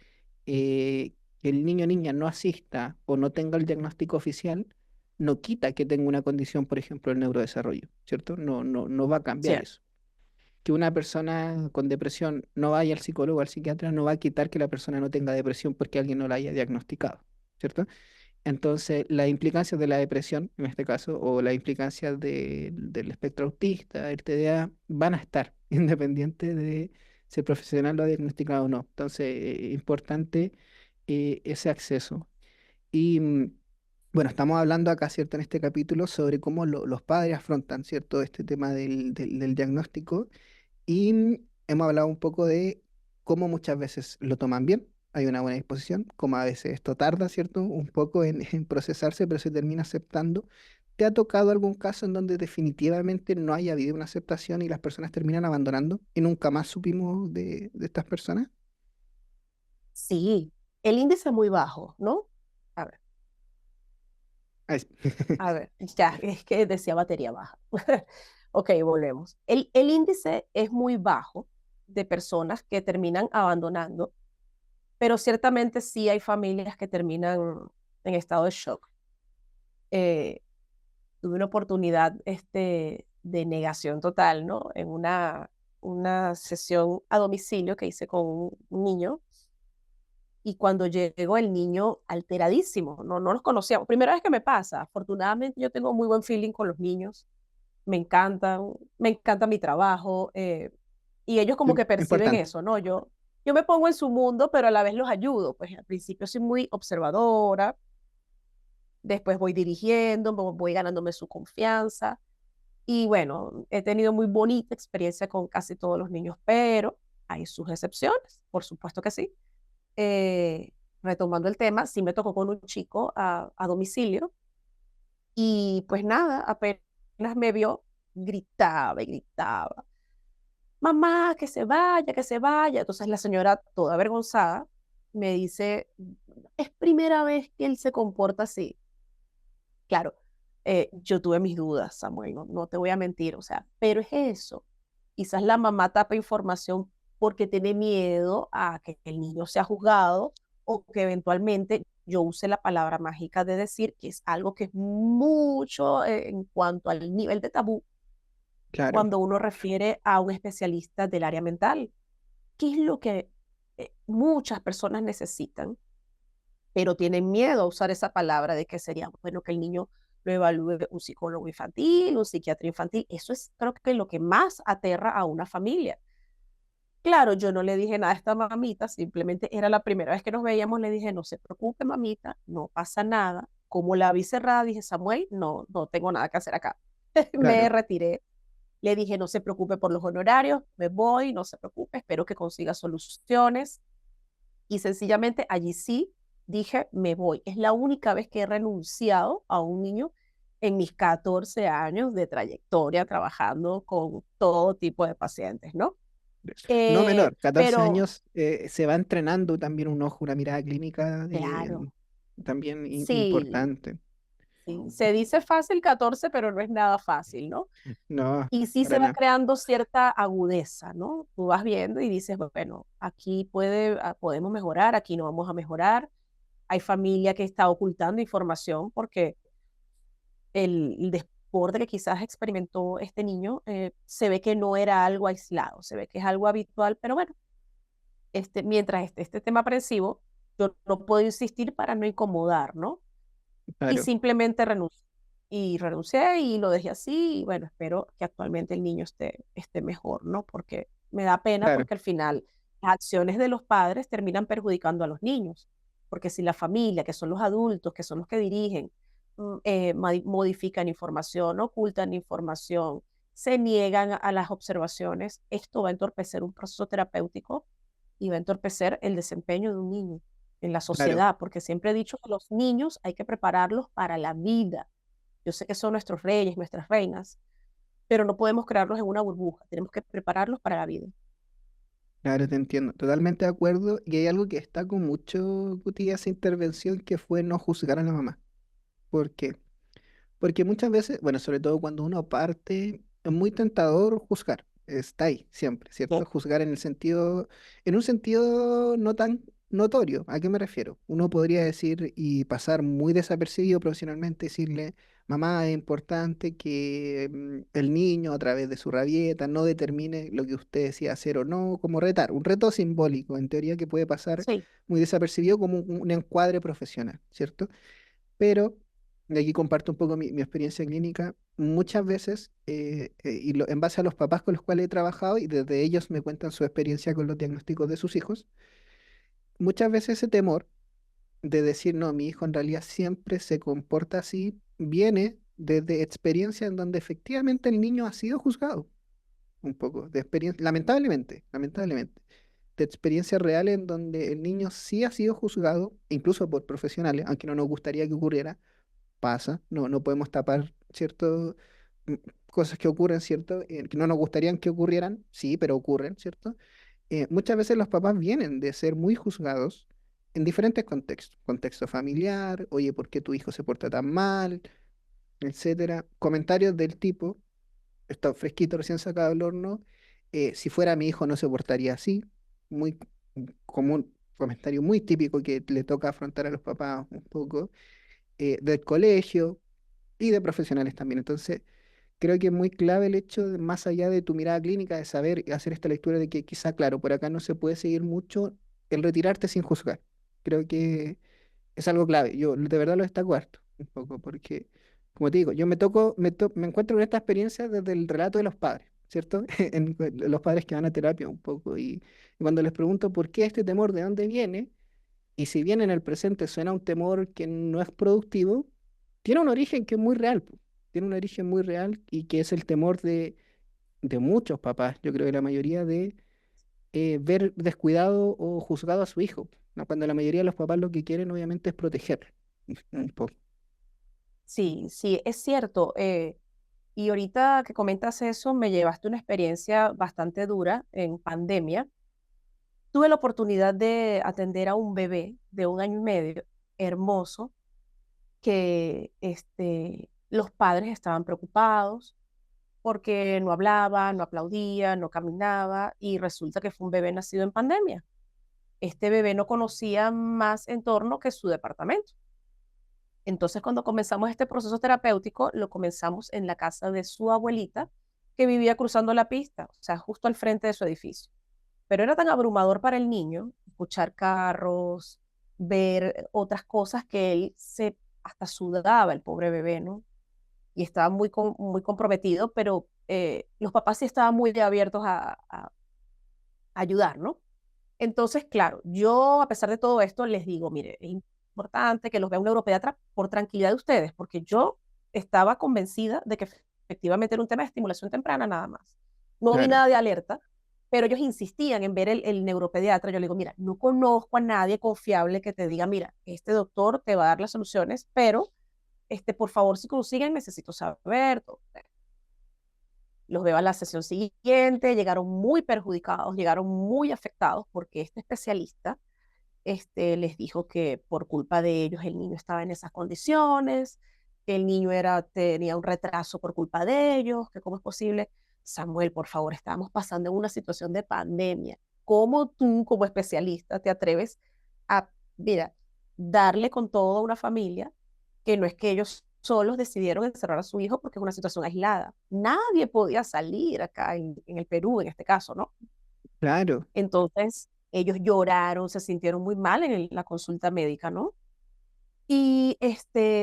que el niño o niña no asista o no tenga el diagnóstico oficial, no quita que tenga una condición, por ejemplo, el neurodesarrollo, ¿cierto? No va a cambiar Cierto. eso. Que una persona con depresión no vaya al psicólogo o al psiquiatra no va a quitar que la persona no tenga depresión porque alguien no la haya diagnosticado, ¿cierto? Entonces, las implicancias de la depresión, en este caso, o las implicancias del espectro autista, el TDA, van a estar, independiente de si el profesional lo ha diagnosticado o no. Entonces, importante ese acceso. Y bueno, estamos hablando acá, ¿cierto?, en este capítulo sobre cómo los padres afrontan, ¿cierto?, este tema del diagnóstico y hemos hablado un poco de cómo muchas veces lo toman bien, hay una buena disposición, como a veces esto tarda, ¿cierto? Un poco en procesarse, pero se termina aceptando. ¿Te ha tocado algún caso en donde definitivamente no haya habido una aceptación y las personas terminan abandonando y nunca más supimos de estas personas? Sí, el índice es muy bajo, ¿no? A ver, Ay, a ver, ya, es que decía batería baja. Ok, volvemos. El índice es muy bajo de personas que terminan abandonando, pero ciertamente sí hay familias que terminan en estado de shock. Eh, Tuve una oportunidad de negación total, ¿no? En una sesión a domicilio que hice con un niño y cuando llegó el niño alteradísimo, no los conocíamos. Primera vez que me pasa, afortunadamente yo tengo muy buen feeling con los niños, me encantan, me encanta mi trabajo y ellos como que perciben importante, eso, ¿no? Yo me pongo en su mundo, pero a la vez los ayudo. Pues al principio soy muy observadora, después voy dirigiendo, voy ganándome su confianza. Y bueno, he tenido muy bonita experiencia con casi todos los niños, pero hay sus excepciones, por supuesto que sí. Eh, Retomando el tema, sí me tocó con un chico a domicilio y pues nada, apenas me vio, gritaba y gritaba, mamá, que se vaya, que se vaya. Entonces la señora, toda avergonzada, me dice, es primera vez que él se comporta así. Claro, yo tuve mis dudas, Samuel, no te voy a mentir, o sea, pero es eso. Quizás la mamá tapa información porque tiene miedo a que el niño sea juzgado o que eventualmente yo use la palabra mágica de decir que es algo que es mucho en cuanto al nivel de tabú claro, cuando uno refiere a un especialista del área mental. ¿Qué es lo que muchas personas necesitan? Pero tienen miedo a usar esa palabra de que sería bueno que el niño lo evalúe un psicólogo infantil, un psiquiatra infantil. Eso es creo que lo que más aterra a una familia. Claro, yo no le dije nada a esta mamita, simplemente era la primera vez que nos veíamos, le dije, no se preocupe, mamita, no pasa nada. Como la vi cerrada, dije, Samuel, no tengo nada que hacer acá. Me claro, retiré, le dije, no se preocupe por los honorarios, me voy, no se preocupe, espero que consiga soluciones. Y sencillamente allí sí dije, me voy. Es la única vez que he renunciado a un niño en mis 14 años de trayectoria trabajando con todo tipo de pacientes, ¿no? no menor, 14 Pero, años se va entrenando también un ojo, una mirada clínica claro, también sí, importante. sí, se dice fácil 14, pero no es nada fácil, ¿no? No, Y sí para se va nada. creando cierta agudeza, ¿no? Tú vas viendo y dices, bueno, aquí podemos mejorar, aquí no vamos a mejorar. Hay familia que está ocultando información porque el deporte que quizás experimentó este niño se ve que no era algo aislado, se ve que es algo habitual, pero bueno, mientras este tema aprensivo, yo no puedo insistir para no incomodar, ¿no? Y Claro, simplemente renuncié. Y renuncié y lo dejé así y bueno, espero que actualmente el niño esté mejor, ¿no? Porque me da pena claro, porque al final las acciones de los padres terminan perjudicando a los niños. Porque si la familia, que son los adultos, que son los que dirigen, modifican información, ocultan información, se niegan a las observaciones, esto va a entorpecer un proceso terapéutico y va a entorpecer el desempeño de un niño en la claro, sociedad, porque siempre he dicho que los niños hay que prepararlos para la vida. Yo sé que son nuestros reyes, nuestras reinas, pero no podemos crearlos en una burbuja, tenemos que prepararlos para la vida. claro, te entiendo. Totalmente de acuerdo. Y hay algo que destaco mucho, Guti, esa intervención que fue no juzgar a la mamá. ¿Por qué? Porque muchas veces, bueno, sobre todo cuando uno parte, es muy tentador juzgar. Está ahí siempre, ¿cierto? ¿Ok? Juzgar en un sentido no tan notorio. ¿A qué me refiero? Uno podría decir y pasar muy desapercibido profesionalmente, decirle, mamá, es importante que el niño a través de su rabieta no determine lo que usted decía hacer o no, como retar, un reto simbólico, en teoría que puede pasar Sí, muy desapercibido como un encuadre profesional, ¿cierto? Pero, y aquí comparto un poco mi experiencia clínica, muchas veces, en base a los papás con los cuales he trabajado y desde ellos me cuentan su experiencia con los diagnósticos de sus hijos, muchas veces ese temor de decir, no, mi hijo en realidad siempre se comporta así, viene desde experiencia en donde efectivamente el niño ha sido juzgado, un poco, de experiencia, lamentablemente, de experiencia real en donde el niño sí ha sido juzgado, incluso por profesionales, aunque no nos gustaría que ocurriera pasa, no podemos tapar ciertas cosas que ocurren, ¿cierto? Que no nos gustarían que ocurrieran, sí, pero ocurren, ¿cierto? Muchas veces los papás vienen de ser muy juzgados en diferentes contextos, contexto familiar, oye, ¿por qué tu hijo se porta tan mal? Etcétera. Comentarios del tipo, está fresquito, recién sacado del horno, si fuera mi hijo no se portaría así, muy común, comentario muy típico que le toca afrontar a los papás un poco, del colegio y de profesionales también. Entonces, creo que es muy clave el hecho, más allá de tu mirada clínica, de saber y hacer esta lectura de que quizá, claro, por acá no se puede seguir mucho el retirarte sin juzgar. Creo que es algo clave. Yo de verdad lo destaco harto, un poco, porque, como te digo, yo me encuentro con esta experiencia desde el relato de los padres, ¿cierto? Los padres que van a terapia un poco. Y cuando les pregunto por qué este temor, de dónde viene, y si bien en el presente suena un temor que no es productivo, tiene un origen que es muy real, po. Tiene un origen muy real y que es el temor de muchos papás, yo creo que la mayoría de ver descuidado o juzgado a su hijo, ¿no? Cuando la mayoría de los papás lo que quieren obviamente es proteger un poco. sí, sí, es cierto. Y ahorita que comentas eso, me llevaste una experiencia bastante dura en pandemia. Tuve la oportunidad de atender a un bebé de 1 año y medio, hermoso, que los padres estaban preocupados porque no hablaba, no aplaudía, no caminaba y resulta que fue un bebé nacido en pandemia. Este bebé no conocía más entorno que su departamento. Entonces, cuando comenzamos este proceso terapéutico, lo comenzamos en la casa de su abuelita, que vivía cruzando la pista, o sea, justo al frente de su edificio. Pero era tan abrumador para el niño escuchar carros, ver otras cosas que él se hasta sudaba, el pobre bebé, ¿no? Y estaba muy comprometido, pero los papás sí estaban muy abiertos a ayudar, ¿no? Entonces, claro, yo a pesar de todo esto les digo, mire, es importante que los vea un neuropediatra por tranquilidad de ustedes, porque yo estaba convencida de que efectivamente era un tema de estimulación temprana nada más. No vi Claro, nada de alerta, pero ellos insistían en ver el neuropediatra. Yo le digo, mira, no conozco a nadie confiable que te diga, mira, este doctor te va a dar las soluciones, pero por favor, si consiguen, necesito saber. Todo. Los veo a la sesión siguiente, llegaron muy perjudicados, llegaron muy afectados porque este especialista les dijo que por culpa de ellos el niño estaba en esas condiciones, que el niño tenía un retraso por culpa de ellos, que cómo es posible. Samuel, por favor, estamos pasando en una situación de pandemia. ¿Cómo tú, como especialista, te atreves a, mira, darle con todo a una familia que no es que ellos solos decidieron encerrar a su hijo porque es una situación aislada? Nadie podía salir acá en el Perú, en este caso, ¿no? claro, Entonces, ellos lloraron, se sintieron muy mal en la consulta médica, ¿no? Y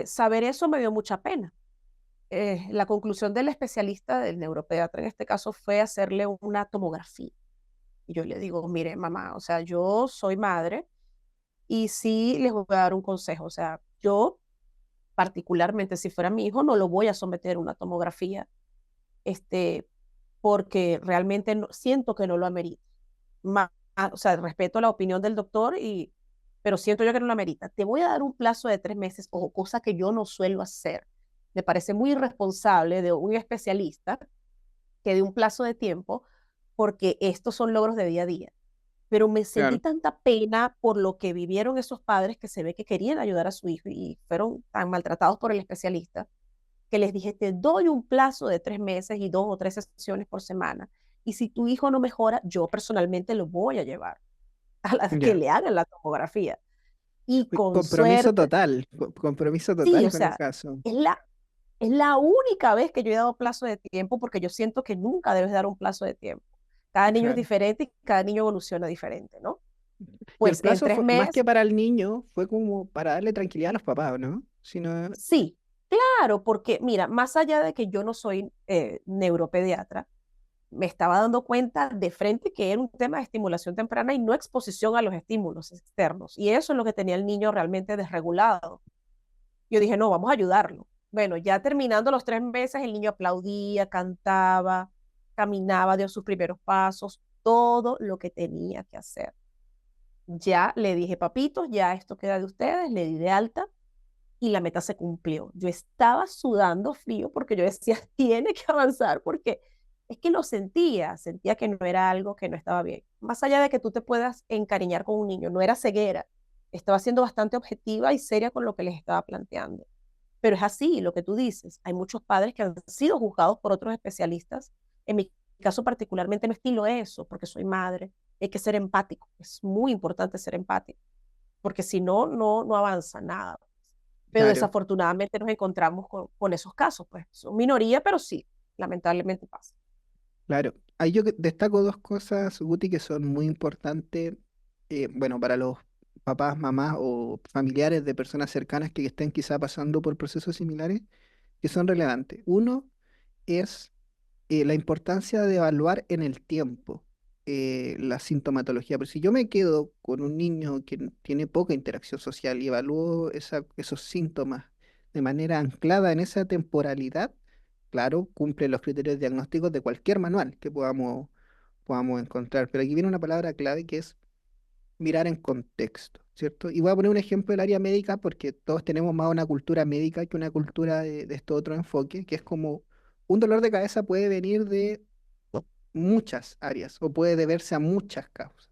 saber eso me dio mucha pena. La conclusión del especialista, del neuropediatra en este caso, fue hacerle una tomografía. Y yo le digo, mire, mamá, o sea, yo soy madre y sí les voy a dar un consejo. O sea, yo particularmente, si fuera mi hijo, no lo voy a someter a una tomografía, este, porque realmente siento que no lo amerita. O sea, respeto la opinión del doctor, pero siento yo que no la merita. Te voy a dar un plazo de 3 meses, o cosa que yo no suelo hacer. Me parece muy irresponsable de un especialista que dé un plazo de tiempo, porque estos son logros de día a día. Pero me sentí claro. tanta pena por lo que vivieron esos padres que se ve que querían ayudar a su hijo y fueron tan maltratados por el especialista, que les dije, te doy un plazo de 3 meses y 2 o 3 sesiones por semana. Y si tu hijo no mejora, yo personalmente lo voy a llevar a que Ya. le hagan la tomografía. Y Uy, con compromiso suerte, total, compromiso sí, total o con el sea, caso. es la, es la única vez que yo he dado plazo de tiempo porque yo siento que nunca debes dar un plazo de tiempo. Cada niño es Claro. diferente y cada niño evoluciona diferente, ¿no? Y el Pues en plazo tres fue, más que meses, para el niño, fue como para darle tranquilidad a los papás, ¿no? Si no, sí, claro, porque mira, más allá de que yo no soy neuropediatra, me estaba dando cuenta de frente que era un tema de estimulación temprana y no exposición a los estímulos externos. Y eso es lo que tenía el niño realmente desregulado. Yo dije, no, vamos a ayudarlo. Bueno, ya terminando los 3 meses, el niño aplaudía, cantaba, caminaba, dio sus primeros pasos, todo lo que tenía que hacer. Ya le dije, papitos, ya esto queda de ustedes, le di de alta y la meta se cumplió. Yo estaba sudando frío porque yo decía, tiene que avanzar porque es que lo sentía, sentía que no era algo que no estaba bien. Más allá de que tú te puedas encariñar con un niño, no era ceguera, estaba siendo bastante objetiva y seria con lo que les estaba planteando. Pero es así, lo que tú dices, hay muchos padres que han sido juzgados por otros especialistas. En mi caso particularmente no estilo eso, porque soy madre, hay que ser empático, es muy importante ser empático, porque si no, no avanza nada. Pero claro, desafortunadamente nos encontramos con esos casos, pues son minoría, pero sí, lamentablemente pasa. claro. Ahí yo destaco dos cosas, Guti, que son muy importantes, bueno, para los papás, mamás o familiares de personas cercanas que estén quizá pasando por procesos similares, que son relevantes. Uno es la importancia de evaluar en el tiempo la sintomatología. Pero si yo me quedo con un niño que tiene poca interacción social y evalúo esos síntomas de manera anclada en esa temporalidad, claro, cumple los criterios diagnósticos de cualquier manual que podamos encontrar. Pero aquí viene una palabra clave que es mirar en contexto, ¿cierto? Y voy a poner un ejemplo del área médica porque todos tenemos más una cultura médica que una cultura de este otro enfoque, que es como un dolor de cabeza puede venir de muchas áreas o puede deberse a muchas causas,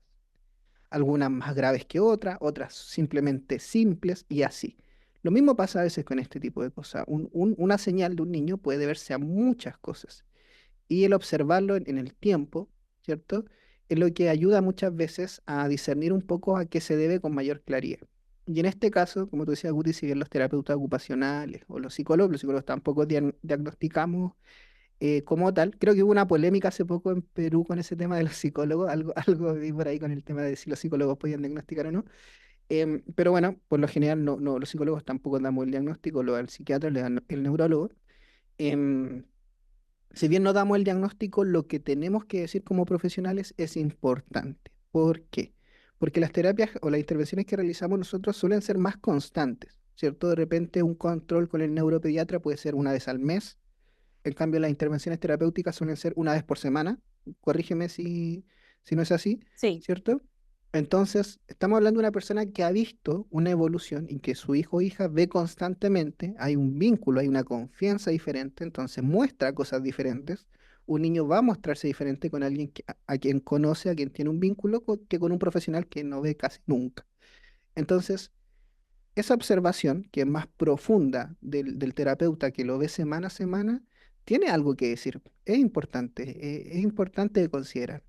algunas más graves que otras, otras simplemente simples y así. Lo mismo pasa a veces con este tipo de cosas. Una señal de un niño puede deberse a muchas cosas y el observarlo en el tiempo, ¿cierto? Es lo que ayuda muchas veces a discernir un poco a qué se debe con mayor claridad. Y en este caso, como tú decías, Guti, si bien los terapeutas ocupacionales o los psicólogos tampoco diagnosticamos como tal. Creo que hubo una polémica hace poco en Perú con ese tema de los psicólogos, algo vi por ahí con el tema de si los psicólogos podían diagnosticar o no. Pero bueno, por lo general no, los psicólogos tampoco damos el diagnóstico, lo da el psiquiatra, le dan el neurólogo. Em, si bien no damos el diagnóstico, lo que tenemos que decir como profesionales es importante. ¿Por qué? Porque las terapias o las intervenciones que realizamos nosotros suelen ser más constantes, ¿cierto? De repente un control con el neuropediatra puede ser una vez al mes. En cambio, las intervenciones terapéuticas suelen ser una vez por semana. Corrígeme si no es así, Sí, ¿cierto? Entonces, estamos hablando de una persona que ha visto una evolución y que su hijo o hija ve constantemente, hay un vínculo, hay una confianza diferente, entonces muestra cosas diferentes. Un niño va a mostrarse diferente con alguien a quien conoce, a quien tiene un vínculo, que con un profesional que no ve casi nunca. Entonces, esa observación, que es más profunda del terapeuta que lo ve semana a semana, tiene algo que decir. Es importante de considerar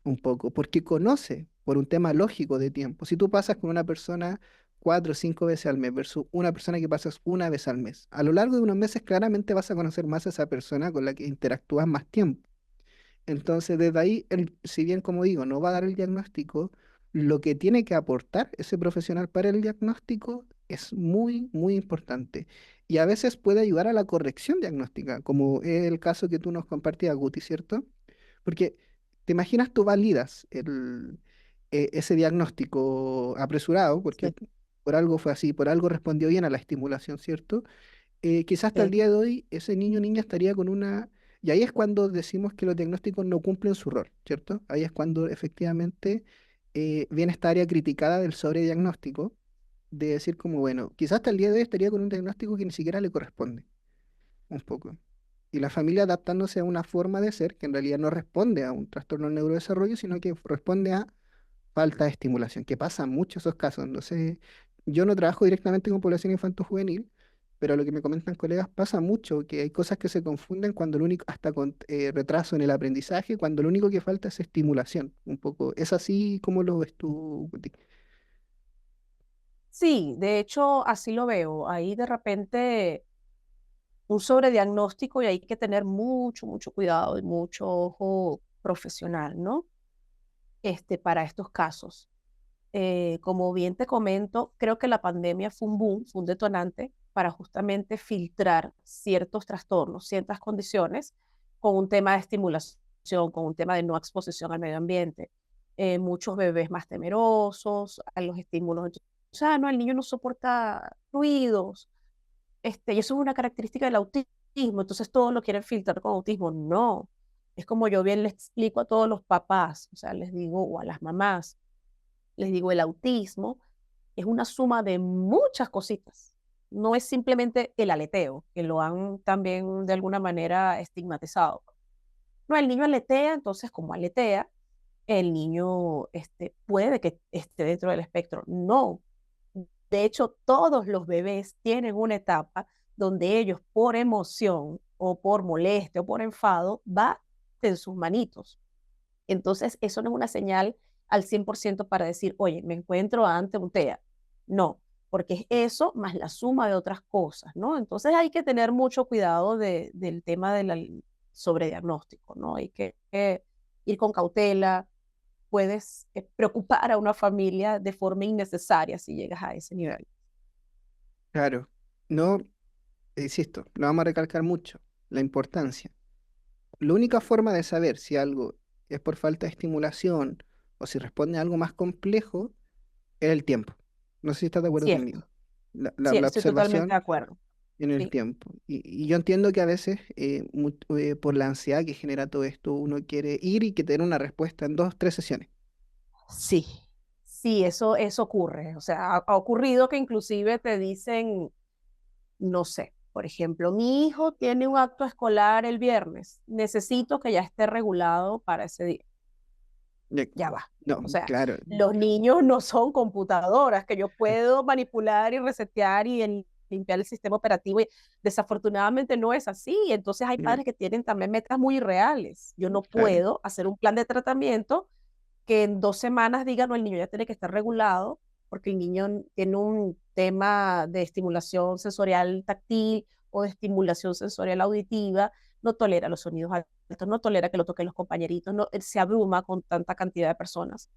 un poco, porque conoce por un tema lógico de tiempo. Si tú pasas con una persona 4 o 5 veces al mes versus una persona que pasas una vez al mes, a lo largo de unos meses claramente vas a conocer más a esa persona con la que interactúas más tiempo. Entonces, desde ahí, si bien, como digo, no va a dar el diagnóstico, lo que tiene que aportar ese profesional para el diagnóstico es muy, muy importante. Y a veces puede ayudar a la corrección diagnóstica, como es el caso que tú nos compartías, Guti, ¿cierto? Porque te imaginas, tú validas ese diagnóstico apresurado, porque sí, por algo fue así, por algo respondió bien a la estimulación, ¿cierto? Quizás hasta el sí, día de hoy ese niño o niña estaría con una... Y ahí es cuando decimos que los diagnósticos no cumplen su rol, ¿cierto? Ahí es cuando efectivamente viene esta área criticada del sobrediagnóstico, de decir como, bueno, quizás hasta el día de hoy estaría con un diagnóstico que ni siquiera le corresponde, un poco. Y la familia adaptándose a una forma de ser que en realidad no responde a un trastorno del neurodesarrollo, sino que responde a falta de estimulación, que pasa en muchos esos casos. No sé, yo no trabajo directamente con población infanto-juvenil, pero lo que me comentan colegas pasa mucho, que hay cosas que se confunden cuando lo único, hasta con retraso en el aprendizaje, cuando lo único que falta es estimulación, un poco. ¿Es así como lo ves tú, Guti? Sí, de hecho, así lo veo. Ahí de repente un sobrediagnóstico y hay que tener mucho, mucho cuidado y mucho ojo profesional, ¿no? Para estos casos. Como bien te comento, creo que la pandemia fue un boom, fue un detonante para justamente filtrar ciertos trastornos, ciertas condiciones con un tema de estimulación, con un tema de no exposición al medio ambiente. Muchos bebés más temerosos a los estímulos. O sea, no, el niño no soporta ruidos, y eso es una característica del autismo, entonces todos lo quieren filtrar con autismo. No, es como yo bien les explico a todos los papás, o sea, les digo, o a las mamás, les digo, el autismo es una suma de muchas cositas. No es simplemente el aleteo, que lo han también de alguna manera estigmatizado. No, el niño aletea, entonces como aletea, el niño puede que esté dentro del espectro. No, de hecho, todos los bebés tienen una etapa donde ellos por emoción o por molestia o por enfado baten sus manitos. Entonces, eso no es una señal al 100% para decir, oye, me encuentro ante un TEA. No, porque es eso más la suma de otras cosas, ¿no? Entonces hay que tener mucho cuidado del tema del sobrediagnóstico, ¿no? Hay que ir con cautela, puedes preocupar a una familia de forma innecesaria si llegas a ese nivel. Claro, no, insisto, lo vamos a recalcar mucho, la importancia. La única forma de saber si algo es por falta de estimulación o si responde a algo más complejo es el tiempo. No sé si estás de acuerdo conmigo. Cierto, sí, La estoy totalmente de observación acuerdo. en el Sí, tiempo. Y yo entiendo que a veces, por la ansiedad que genera todo esto, uno quiere ir y que tener una respuesta en 2, 3 sesiones. sí, sí, eso ocurre. O sea, ha ocurrido que inclusive te dicen, no sé, por ejemplo, mi hijo tiene un acto escolar el viernes, necesito que ya esté regulado para ese día. Ya- Ya va. No, O sea, claro, los niños no son computadoras que yo puedo manipular y resetear y limpiar el sistema operativo. Y desafortunadamente no es así. Entonces hay no, padres que tienen también metas muy irreales. Yo no claro. puedo hacer un plan de tratamiento que en 2 semanas diga, no, el niño ya tiene que estar regulado porque el niño tiene un tema de estimulación sensorial táctil o de estimulación sensorial auditiva, no tolera los sonidos altos, no tolera que lo toquen los compañeritos, no, él se abruma con tanta cantidad de personas.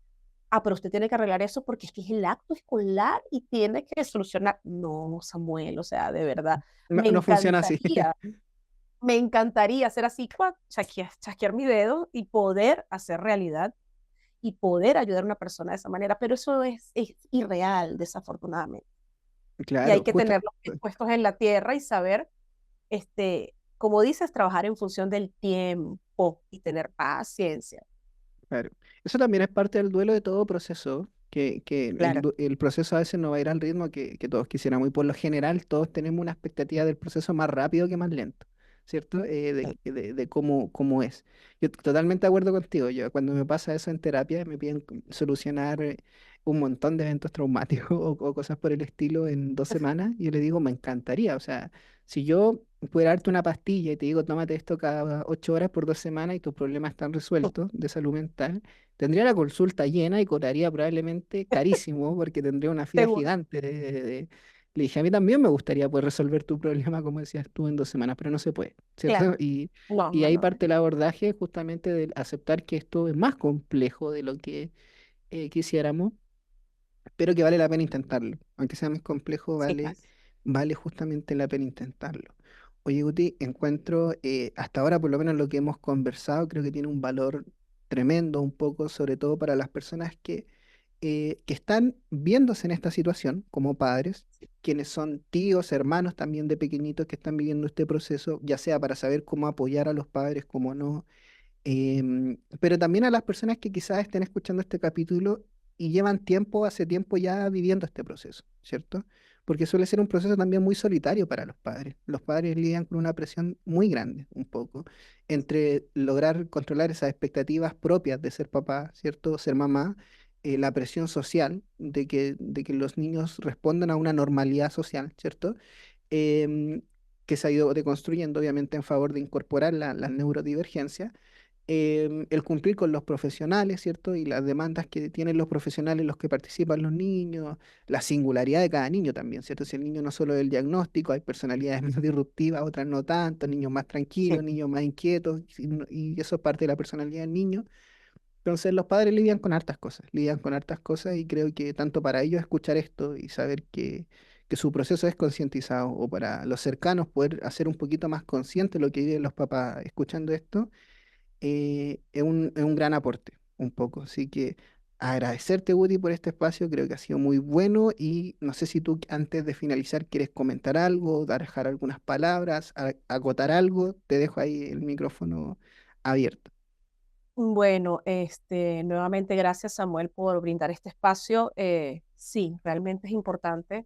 Ah, pero usted tiene que arreglar eso porque es que es el acto escolar y tiene que solucionar. No, Samuel, o sea, de verdad, No, me no funciona así. encantaría, me encantaría hacer así, chasquear mi dedo y poder hacer realidad y poder ayudar a una persona de esa manera, pero eso es irreal, desafortunadamente. Y hay Claro, que justo. tener los pies puestos en la tierra y saber, como dices, trabajar en función del tiempo y tener paciencia. Claro. Eso también es parte del duelo de todo proceso, que Claro, el proceso a veces no va a ir al ritmo que todos quisiéramos. Y por lo general todos tenemos una expectativa del proceso más rápido que más lento, ¿cierto? De cómo es. Yo totalmente de acuerdo contigo. Yo cuando me pasa eso en terapia me piden solucionar un montón de eventos traumáticos o cosas por el estilo en 2 semanas. Y yo le digo, me encantaría. O sea, si yo pudiera darte una pastilla y te digo, tómate esto cada 8 horas por 2 semanas y tus problemas están resueltos de salud mental, tendría la consulta llena y cobraría probablemente carísimo porque tendría una fila seguro, gigante. Le dije, a mí también me gustaría poder resolver tu problema, como decías tú, en 2 semanas, pero no se puede, ¿cierto? claro. No, Y no, ahí no. parte el abordaje justamente de aceptar que esto es más complejo de lo que quisiéramos, pero que vale la pena intentarlo. Aunque sea más complejo, Sí, vale justamente la pena intentarlo. Oye, Guti, encuentro, hasta ahora por lo menos lo que hemos conversado, creo que tiene un valor tremendo un poco, sobre todo para las personas que están viéndose en esta situación como padres, quienes son tíos, hermanos también de pequeñitos que están viviendo este proceso, ya sea para saber cómo apoyar a los padres, cómo no, pero también a las personas que quizás estén escuchando este capítulo y llevan tiempo, hace tiempo ya viviendo este proceso, ¿cierto? Porque suele ser un proceso también muy solitario para los padres. Los padres lidian con una presión muy grande, un poco, entre lograr controlar esas expectativas propias de ser papá, ¿cierto? Ser mamá, la presión social de que los niños respondan a una normalidad social, ¿cierto? em, que se ha ido deconstruyendo, obviamente, en favor de incorporar las neurodivergencias, el cumplir con los profesionales, ¿cierto? Y las demandas que tienen los profesionales, los que participan los niños, la singularidad de cada niño también, ¿cierto? Si el niño no solo el diagnóstico, hay personalidades más disruptivas, otras no tanto, niños más tranquilos, Sí. niños más inquietos, y eso es parte de la personalidad del niño. Entonces los padres lidian con hartas cosas y creo que tanto para ellos escuchar esto y saber que su proceso es concientizado o para los cercanos poder hacer un poquito más consciente lo que viven los papás escuchando esto, es un gran aporte, un poco. Así que agradecerte, Woody, por este espacio, creo que ha sido muy bueno y no sé si tú antes de finalizar quieres comentar algo, dejar algunas palabras, acotar algo, te dejo ahí el micrófono abierto. Bueno, nuevamente gracias Samuel por brindar este espacio. Sí, realmente es importante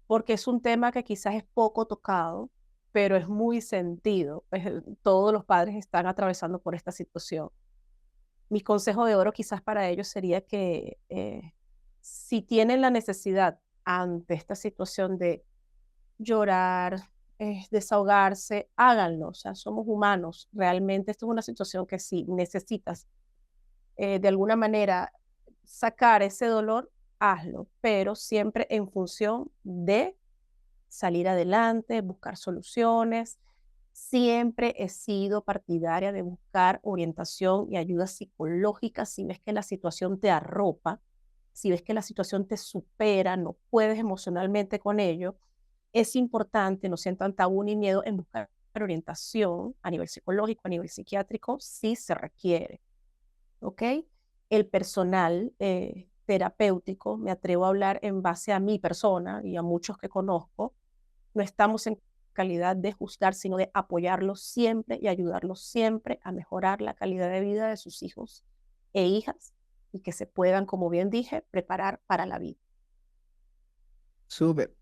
porque es un tema que quizás es poco tocado, pero es muy sentido. Todos los padres están atravesando por esta situación. Mi consejo de oro quizás para ellos sería que si tienen la necesidad ante esta situación de llorar, desahogarse, háganlo. O sea, somos humanos. Realmente esto es una situación que si necesitas de alguna manera sacar ese dolor, hazlo, pero siempre en función de salir adelante, buscar soluciones. Siempre he sido partidaria de buscar orientación y ayuda psicológica si ves que la situación te arropa, si ves que la situación te supera, no puedes emocionalmente con ello. Es importante, no sientan tabú ni miedo en buscar orientación a nivel psicológico, a nivel psiquiátrico, si se requiere. ¿Ok? El personal terapéutico, me atrevo a hablar en base a mi persona y a muchos que conozco, no estamos en calidad de juzgar, sino de apoyarlos siempre y ayudarlos siempre a mejorar la calidad de vida de sus hijos e hijas y que se puedan, como bien dije, preparar para la vida. Súper.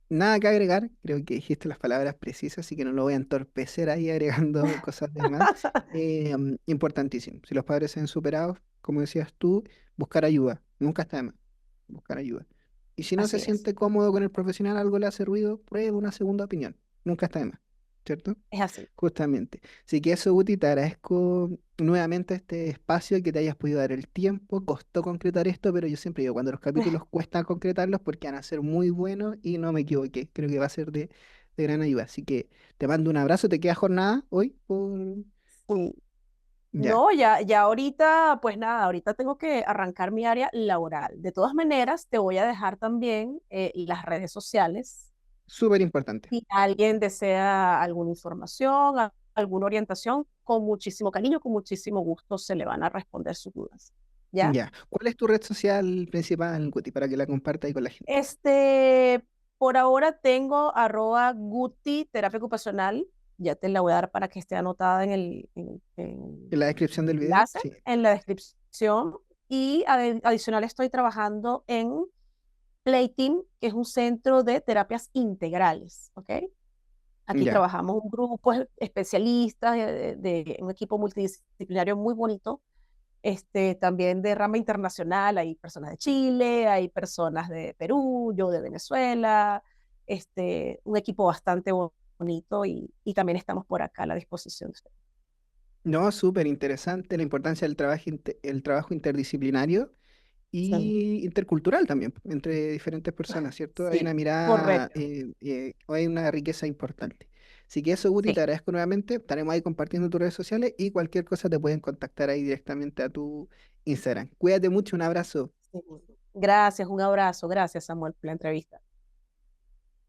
Nada que agregar, creo que dijiste las palabras precisas, así que no lo voy a entorpecer ahí agregando cosas de más. Importantísimo. Si los padres se han superado, como decías tú, buscar ayuda. Nunca está de más. Buscar ayuda. Y si no se Así es, siente cómodo con el profesional, algo le hace ruido, pruebe una segunda opinión. Nunca está de más. ¿Cierto? es así. Justamente. Así que eso, Guti, te agradezco nuevamente este espacio, que te hayas podido dar el tiempo. Costó concretar esto, pero yo siempre digo, cuando los capítulos cuestan concretarlos porque van a ser muy buenos y no me equivoqué. Creo que va a ser de gran ayuda. Así que te mando un abrazo. ¿Te queda jornada hoy? Sí. Ya. No, ya ahorita, pues nada, ahorita tengo que arrancar mi área laboral. De todas maneras, te voy a dejar también las redes sociales. Súper importante. Si alguien desea alguna información, alguna orientación, con muchísimo cariño, con muchísimo gusto se le van a responder sus dudas. ¿Ya? Ya. ¿Cuál es tu red social principal, Guti, para que la comparta ahí con la gente? Este, por ahora tengo @Guti terapia ocupacional. Ya te la voy a dar para que esté anotada En la en descripción el del video. enlace, Sí. en la descripción. Y adicional estoy trabajando en Playteam, que es un centro de terapias integrales, ¿ok? Aquí Ya. trabajamos un grupo de especialistas, de un equipo multidisciplinario muy bonito, también de rama internacional. Hay personas de Chile, hay personas de Perú, yo de Venezuela, un equipo bastante bonito y también estamos por acá a la disposición de ustedes. No, súper interesante la importancia del trabajo, el trabajo interdisciplinario Sí, y intercultural también, entre diferentes personas, ¿cierto? Hay una sí, mirada, correcto. hay una riqueza importante. Así que eso, Guti, te Sí. agradezco nuevamente. Estaremos ahí compartiendo tus redes sociales y cualquier cosa te pueden contactar ahí directamente a tu Instagram. Cuídate mucho, un abrazo. Sí. Gracias, un abrazo. Gracias, Samuel, por la entrevista.